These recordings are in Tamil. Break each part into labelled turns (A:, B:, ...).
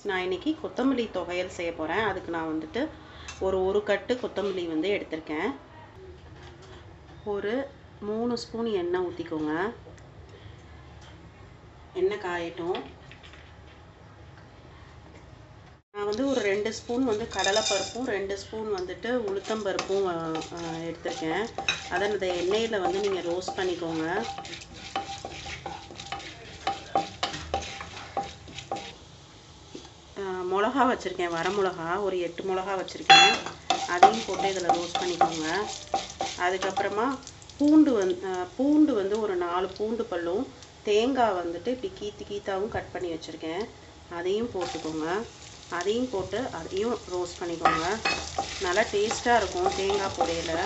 A: நான் இன்னைக்கு கொத்தமல்லி துவையல் செய்ய போகிறேன். அதுக்கு நான் வந்துட்டு ஒரு கட்டு கொத்தமல்லி வந்து எடுத்திருக்கேன். ஒரு 3 ஸ்பூன் எண்ணெய் ஊற்றிக்கோங்க. எண்ணெய் காயட்டும். நான் வந்து ஒரு 2 ஸ்பூன் வந்து கடலைப்பருப்பும் 2 ஸ்பூன் வந்துட்டு உளுத்தம்பருப்பும் எடுத்திருக்கேன். அதை இந்த எண்ணெயில் வந்து நீங்கள் ரோஸ்ட் பண்ணிக்கோங்க. மிளகா வச்சுருக்கேன், வர மிளகா ஒரு 8 மிளகா வச்சுருக்கேன். அதையும் போட்டு இதில் ரோஸ்ட் பண்ணிக்கோங்க. அதுக்கப்புறமா பூண்டு வந்து ஒரு 4 பூண்டு பல்லும், தேங்காய் வந்துட்டு இப்படி கீத்தாவும் கட் பண்ணி வச்சுருக்கேன். அதையும் போட்டுக்கோங்க. அதையும் போட்டு அதையும் ரோஸ்ட் பண்ணிக்கோங்க. நல்லா டேஸ்ட்டாக இருக்கும் தேங்காய் பொடையில்.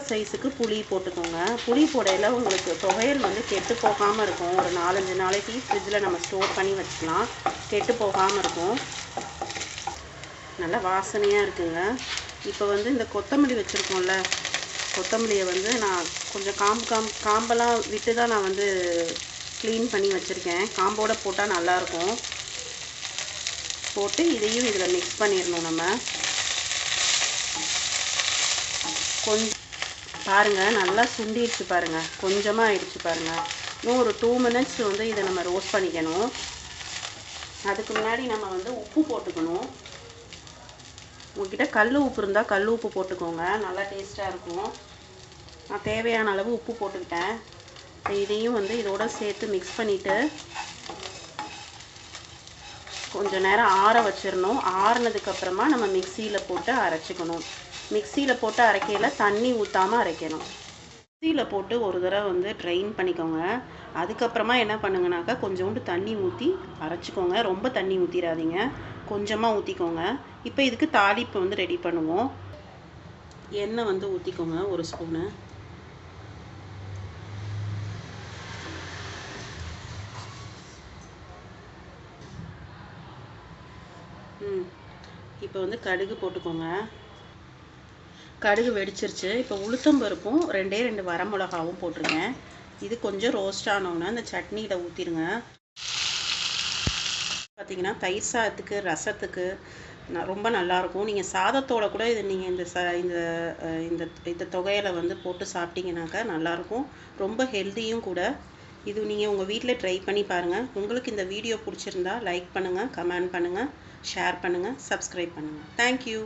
A: சைஸுக்கு புளி போட்டுக்கோங்க. புளி போடையில் உங்களுக்கு துவையல் வந்து கெட்டு போகாமல் இருக்கும். ஒரு 4-5 நாளைக்கு ஃப்ரிட்ஜில் நம்ம ஸ்டோர் பண்ணி வச்சுக்கலாம். கெட்டு போகாமல் இருக்கும். நல்லா வாசனையாக இருக்குங்க. இப்போ வந்து இந்த கொத்தமல்லி வச்சுருக்கோம்ல, கொத்தமல்லியை வந்து நான் கொஞ்சம் காம்பெல்லாம் விட்டு தான் நான் வந்து க்ளீன் பண்ணி வச்சுருக்கேன். காம்போடு போட்டால் நல்லாயிருக்கும். போட்டு இதையும் இதில் மிக்ஸ் பண்ணிடணும். நம்ம கொஞ்சம் பாருங்கள், நல்லா சுண்டிடுச்சு பாருங்கள், கொஞ்சமாக ஆயிடுச்சு பாருங்கள். இன்னும் ஒரு 2 மினிட்ஸ் வந்து இதை நம்ம ரோஸ்ட் பண்ணிக்கணும். அதுக்கு முன்னாடி நம்ம வந்து உப்பு போட்டுக்கணும். உங்கள்கிட்ட கல் உப்பு இருந்தால் கல் உப்பு போட்டுக்கோங்க, நல்லா டேஸ்ட்டாக இருக்கும். நான் தேவையான அளவு உப்பு போட்டுக்கிட்டேன். இதையும் வந்து இதோட சேர்த்து மிக்ஸ் பண்ணிவிட்டு கொஞ்சம் நேரம் ஆற வச்சிடணும். ஆறுனதுக்கப்புறமா நம்ம மிக்சியில் போட்டு அரைச்சிக்கணும். மிக்சியில் போட்டு அரைக்கையில் தண்ணி ஊற்றாமல் அரைக்கணும். மிக்சியில் போட்டு ஒரு தடவை வந்து ட்ரைன் பண்ணிக்கோங்க. அதுக்கப்புறமா என்ன பண்ணுங்கனாக்கா கொஞ்சோண்டு தண்ணி ஊற்றி அரைச்சிக்கோங்க. ரொம்ப தண்ணி ஊற்றிடாதீங்க, கொஞ்சமாக ஊற்றிக்கோங்க. இப்போ இதுக்கு தாளிப்பு வந்து ரெடி பண்ணுவோம். எண்ணெய் வந்து ஊற்றிக்கோங்க, 1 ஸ்பூனு. இப்போ வந்து கடுகு போட்டுக்கோங்க. கடுகு வெடிச்சிருச்சு. இப்போ உளுத்தம்பருப்பும் 2 வர மிளகாவும் போட்டிருக்கேன். இது கொஞ்சம் ரோஸ்ட் ஆனோன்னா இந்த சட்னியில் ஊற்றிடுங்க. பார்த்தீங்கன்னா தயிர் சாதத்துக்கு, ரசத்துக்கு ரொம்ப நல்லாயிருக்கும். நீங்கள் சாதத்தோடு கூட இது நீங்கள் இந்த தொகையில் வந்து போட்டு சாப்பிட்டீங்கன்னாக்கா நல்லாயிருக்கும். ரொம்ப ஹெல்த்தியும் கூட. இது நீங்கள் உங்கள் வீட்டில் ட்ரை பண்ணி பாருங்கள். உங்களுக்கு இந்த வீடியோ பிடிச்சிருந்தா லைக் பண்ணுங்கள், கமெண்ட் பண்ணுங்கள், ஷேர் பண்ணுங்கள், சப்ஸ்கிரைப் பண்ணுங்கள். தேங்க்யூ.